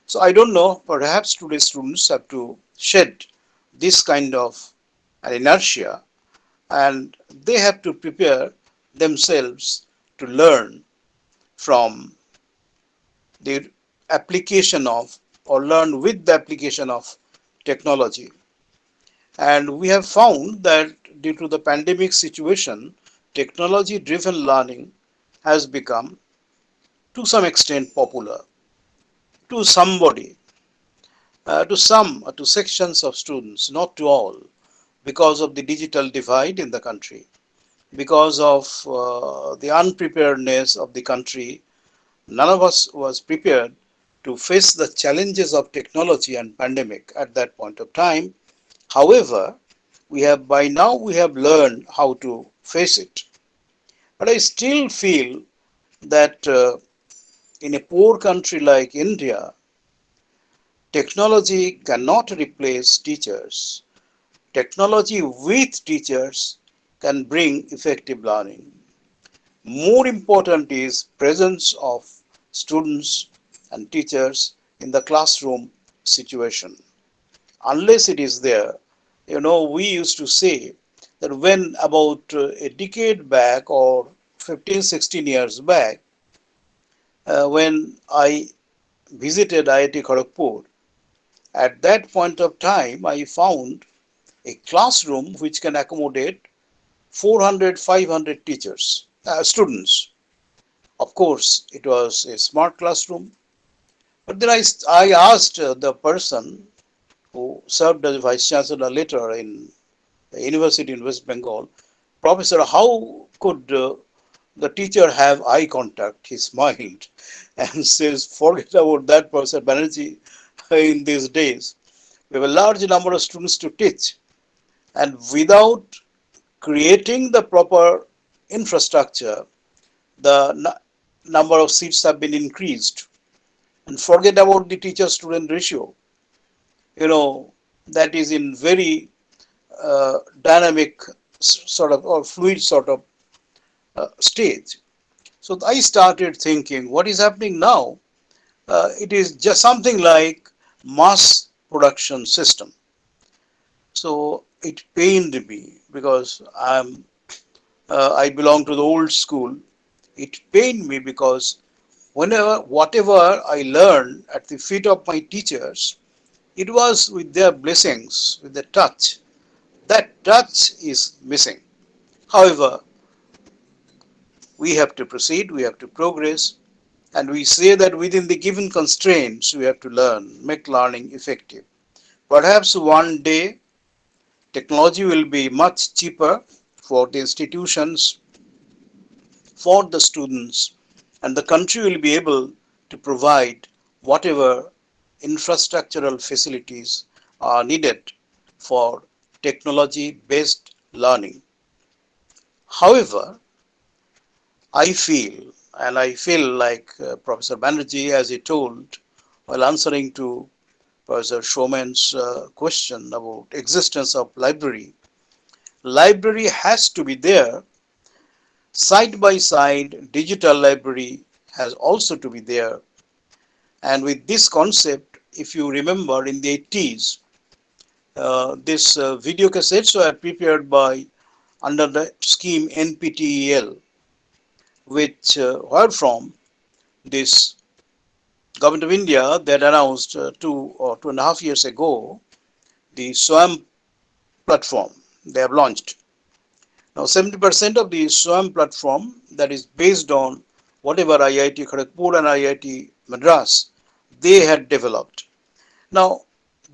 So I don't know, perhaps today's students have to shed this kind of an inertia, and they have to prepare themselves to learn from the application of, or learn with the application of technology. And we have found that due to the pandemic situation, technology driven learning has become to some extent popular to somebody, to sections of students, not to all, because of the digital divide in the country, because of the unpreparedness of the country. None of us was prepared to face the challenges of technology and pandemic at that point of time. However, by now we have learned how to face it. But I still feel that in a poor country like India, technology cannot replace teachers. Technology with teachers can bring effective learning. More important is presence of students and teachers in the classroom situation. Unless it is there, we used to say that when about a decade back or 15, 16 years back, when I visited IIT Kharagpur, at that point of time, I found a classroom which can accommodate 400, 500 students. Of course, it was a smart classroom. But then I asked the person who served as vice chancellor later in the university in West Bengal, Professor, how could the teacher have eye contact? He smiled and says, forget about that, Professor Banerjee. In these days, we have a large number of students to teach, and without creating the proper infrastructure, the number of seats have been increased. And forget about the teacher-student ratio. That is in very dynamic sort of or fluid sort of stage. So I started thinking, what is happening now? It is just something like mass production system. So it pained me because I belong to the old school. It pained me because whatever I learned at the feet of my teachers, it was with their blessings, with the touch. That touch is missing. However, we have to proceed, we have to progress, and we say that within the given constraints, we have to learn, make learning effective. Perhaps one day technology will be much cheaper for the institutions, for the students, and the country will be able to provide whatever infrastructural facilities are needed for technology-based learning. However, I feel like Professor Banerjee, as he told while answering to Professor Showman's question about existence of library has to be there. Side by side, digital library has also to be there. And with this concept, if you remember in the 80s, this video cassettes were prepared by under the scheme NPTEL, which were from this government of India that announced 2.5 years ago the SWAM platform they have launched. Now 70% of the SWAM platform that is based on whatever IIT Kharagpur and IIT Madras they had developed. Now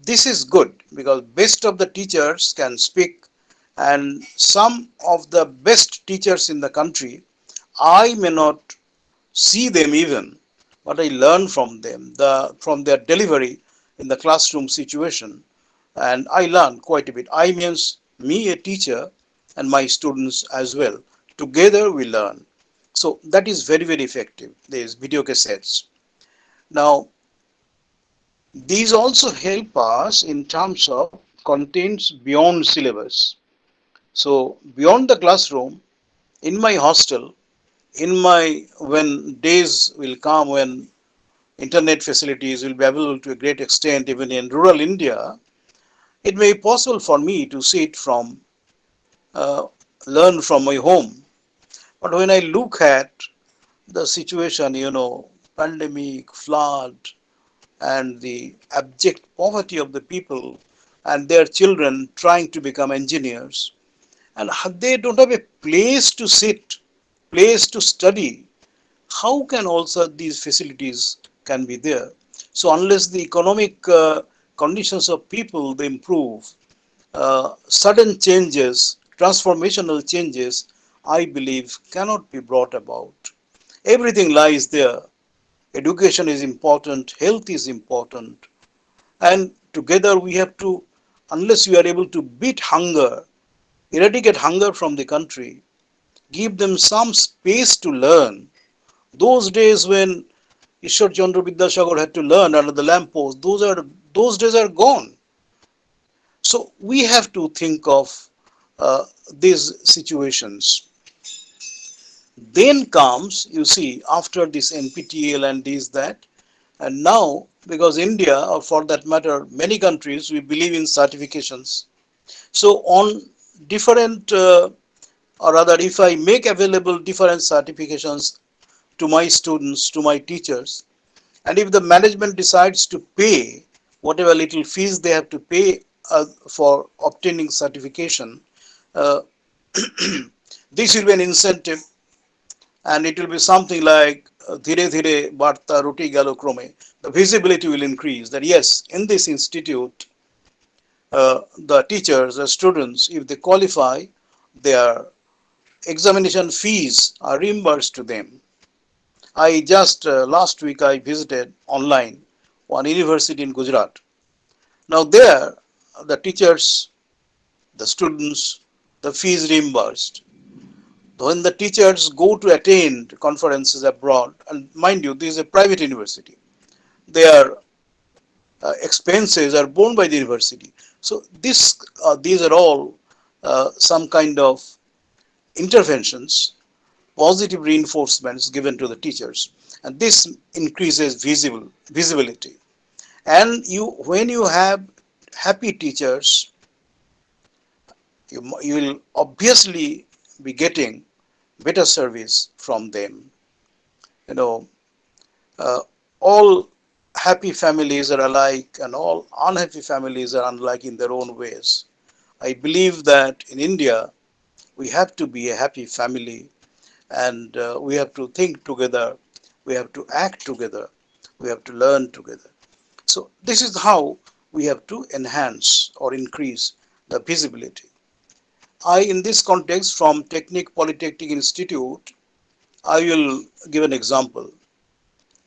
this is good because best of the teachers can speak, and some of the best teachers in the country, I may not see them even, but I learn from them, from their delivery in the classroom situation, and I learn quite a bit. I means me, a teacher, and my students as well. Together we learn. So that is very, very effective, these video cassettes. Now, these also help us in terms of contents beyond syllabus. So beyond the classroom, in my hostel, when days will come when internet facilities will be available to a great extent even in rural India, it may be possible for me to uh, learn from my home. But when I look at the situation, pandemic, flood, and the abject poverty of the people and their children trying to become engineers, and they don't have a place to sit, place to study, how can also these facilities can be there? So unless the economic conditions of people they improve, sudden changes, transformational changes, I believe cannot be brought about. Everything lies there. Education is important, health is important, and together we have to, unless we are able to beat hunger, eradicate hunger from the country, give them some space to learn. Those days when Ishwar Chandra Vidyasagar had to learn under the lamppost, those days are gone. So we have to think of these situations. Then comes, you see, after this NPTEL and this, that, and now, because India, or for that matter, many countries, we believe in certifications. So on different, or rather, if I make available different certifications to my students, to my teachers, and if the management decides to pay whatever little fees they have to pay for obtaining certification, uh, this will be an incentive, and it will be something like dhire dhire barta roti galo krome. The visibility will increase that yes, in this institute, the teachers, the students, if they qualify, their examination fees are reimbursed to them. I just last week I visited online one university in Gujarat. Now there, the teachers, the students, the fees reimbursed. When the teachers go to attend conferences abroad, and mind you, this is a private university, their expenses are borne by the university. So these are all some kind of interventions positive reinforcements given to the teachers, and this increases visibility. And when you have happy teachers, you will obviously be getting better service from them. You know, uh, all happy families are alike, and all unhappy families are unlike in their own ways. I believe that in India, we have to be a happy family, and we have to think together, we have to act together, we have to learn together. So this is how we have to enhance or increase the visibility. In this context, from Polytechnic Institute, I will give an example.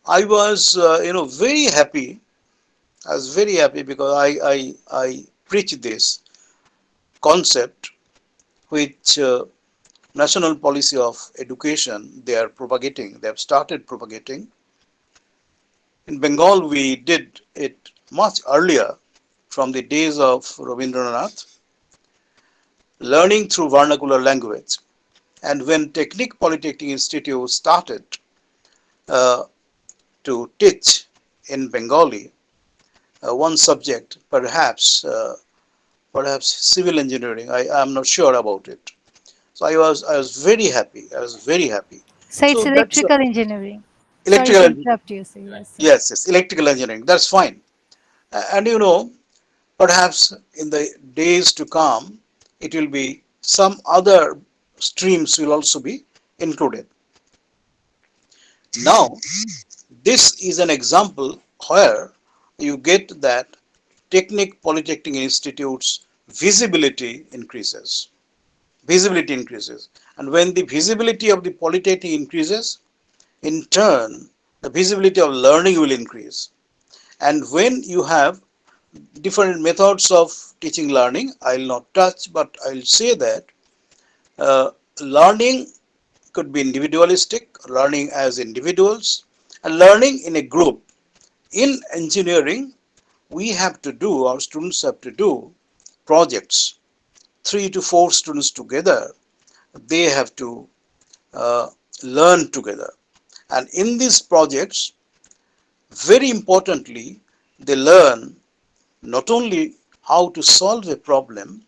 I was, very happy. I was very happy because I preach this concept which National Policy of Education they are propagating. They have started propagating. In Bengal, we did it much earlier, from the days of Rabindranath, learning through vernacular language. And when Polytechnic Institute started uh, to teach in Bengali, one subject, perhaps civil engineering. I am not sure about it. So I was very happy. I was very happy. So it's So that's electrical engineering. Sorry electrical to engineering. interrupt you, sir. Yes, sir. Yes, electrical engineering. That's fine. And perhaps in the days to come, it will be some other streams will also be included. Now, this is an example where you get that Polytechnic Institute's visibility increases. Visibility increases. And when the visibility of the Polytechnic increases, in turn, the visibility of learning will increase. And when you have different methods of teaching learning, I'll not touch, but I'll say that learning could be individualistic, learning as individuals, and learning in a group. In engineering, our students have to do projects, 3 to 4 students together. They have to learn together. And in these projects, very importantly, they learn not only how to solve a problem,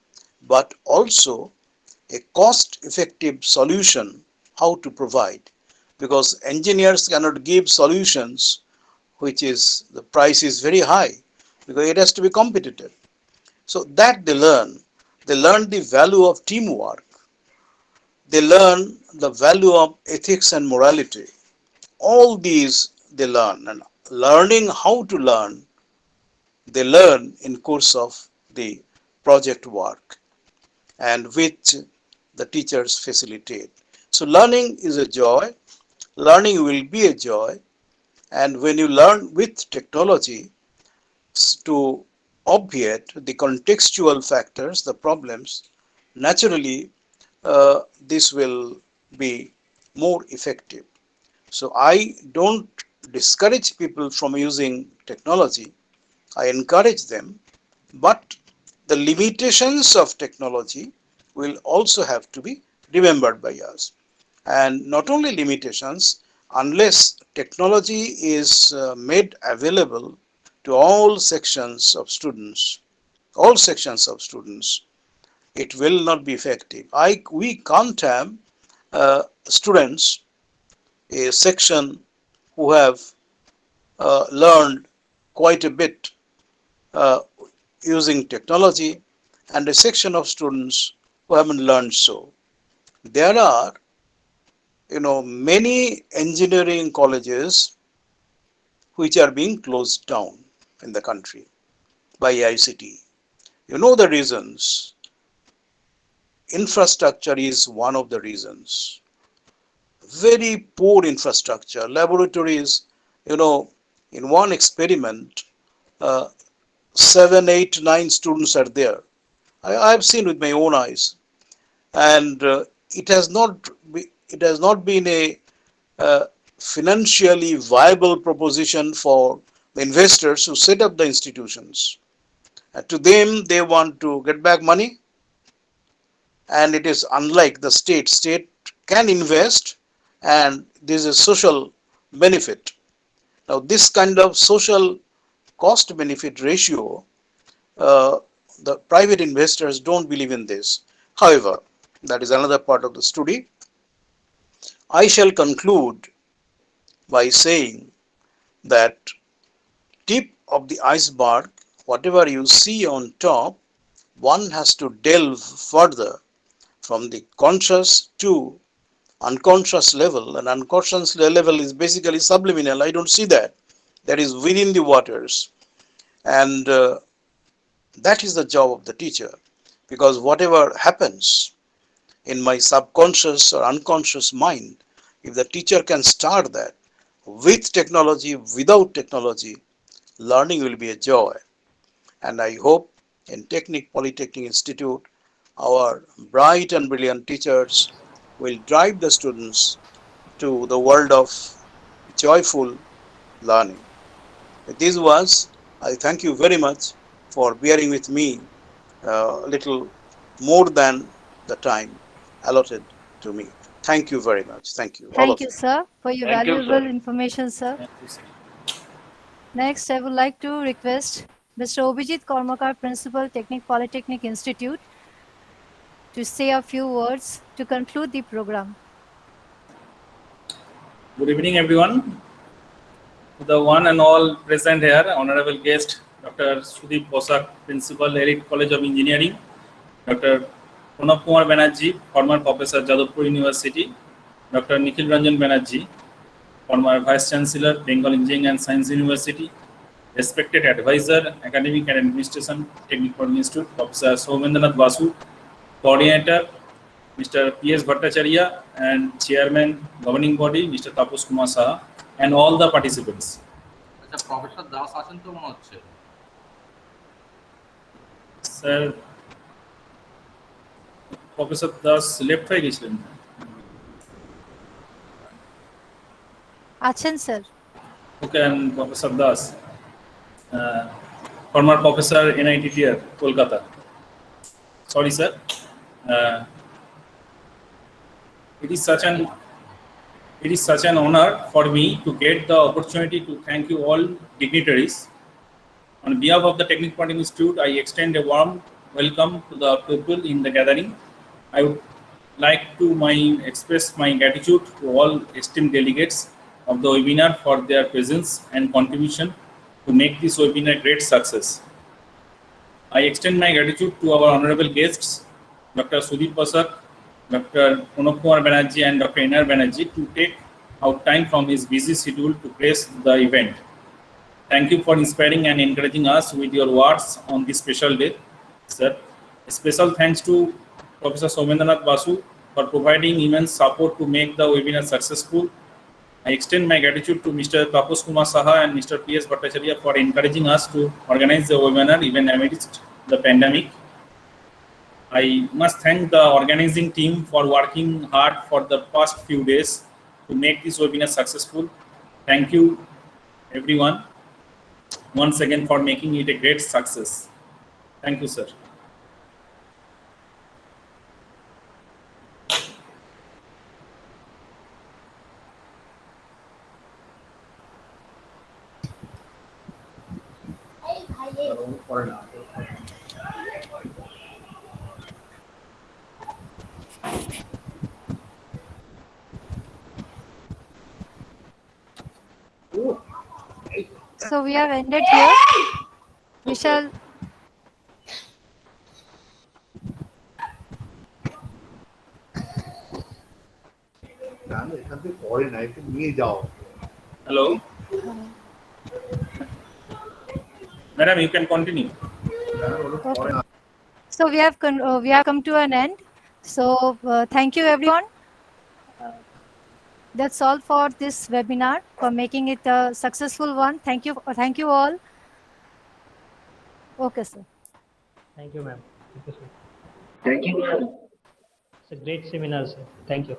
but also a cost-effective solution, how to provide. Because engineers cannot give solutions which is the price is very high, because it has to be competitive. So that they learn. They learn the value of teamwork. They learn the value of ethics and morality. All these they learn, and learning how to learn, they learn in course of the project work, and which the teachers facilitate. So learning is a joy. Learning will be a joy. And when you learn with technology to obviate the contextual factors, the problems, naturally this will be more effective. So I don't discourage people from using technology. I encourage them, but the limitations of technology will also have to be remembered by us. And not only limitations, unless technology is made available to all sections of students, it will not be effective. We can't have students, a section who have learned quite a bit using technology, and a section of students who haven't learned so. There are, many engineering colleges which are being closed down in the country by ICT. You know the reasons. Infrastructure is one of the reasons. Very poor infrastructure. Laboratories, in one experiment, 7, 8, 9 students are there. I've seen with my own eyes, and it has not been a financially viable proposition for the investors who set up the institutions. To them, they want to get back money, and it is unlike the state. State can invest, and this is social benefit. Now, this kind of social cost benefit ratio, the private investors don't believe in this. However, that is another part of the study. I shall conclude by saying that tip of the iceberg, whatever you see on top, one has to delve further from the conscious to unconscious level, and unconscious level is basically subliminal. I don't see that. That is within the waters, and that is the job of the teacher, because whatever happens in my subconscious or unconscious mind, if the teacher can start that with technology, without technology, learning will be a joy. And I hope in Polytechnic Institute, our bright and brilliant teachers will drive the students to the world of joyful learning. With these words, I thank you very much for bearing with me a little more than the time allotted to me. Thank you very much. Thank you, all Thank of you, you. sir, for your Thank you, valuable sir. information, sir. Thank you, sir. Next, I would like to request Mr. Obijit Kormakar, Principal, Technic Polytechnic Institute, to say a few words to conclude the program. Good evening, everyone. The one and all present here, honorable guest, Dr. Sudeep Bosak, Principal, Elite College of Engineering, Dr. Pranab Kumar Banerjee, former Professor, Jadavpur University, Dr. Nikhil Ranjan Banerjee, former Vice Chancellor, Bengal Engineering and Science University, respected advisor, Academic and Administration, Technical Institute, Professor Soumendranath Basu, coordinator, Mr. P.S. Bhattacharya, and Chairman, Governing Body, Mr. Tapas Kumar Saha, and all the participants. আচ্ছা professor Das আছেন তো মনে হচ্ছে Sir, Professor Das left হয়ে গেছিলেন। আছেন, sir. Okay, and Professor Das, former Professor NIT Tier, Kolkata. Sorry, sir. It is such an honor for me to get the opportunity to thank you all dignitaries. On behalf of the Technical Polytechnic Institute, I extend a warm welcome to the people in the gathering. I would like to express my gratitude to all esteemed delegates of the webinar for their presence and contribution to make this webinar a great success. I extend my gratitude to our honorable guests, Dr. Sudeep Bosak, Dr. Pranab Kumar Banerjee, and Dr. Inar Banerjee, to take out time from his busy schedule to grace the event. Thank you for inspiring and encouraging us with your words on this special day, sir. A special thanks to Professor Soumendranath Basu for providing immense support to make the webinar successful. I extend my gratitude to Mr. Tapas Kumar Saha and Mr. P.S. Bhattacharya for encouraging us to organize the webinar even amidst the pandemic. I must thank the organizing team for working hard for the past few days to make this webinar successful. Thank you, everyone, once again for making it a great success. Thank you, sir. So we have ended here. We shall এখান থেকে পড়ে না, একটু নিয়ে যাও। Hello. Madam, you can continue. okay. So we have come to an end. So thank you, everyone. That's all for this webinar, for making it a successful one. Thank you all. Okay, sir. Thank you, ma'am. Thank you, sir. Thank you. It's a great seminar, sir. Thank you.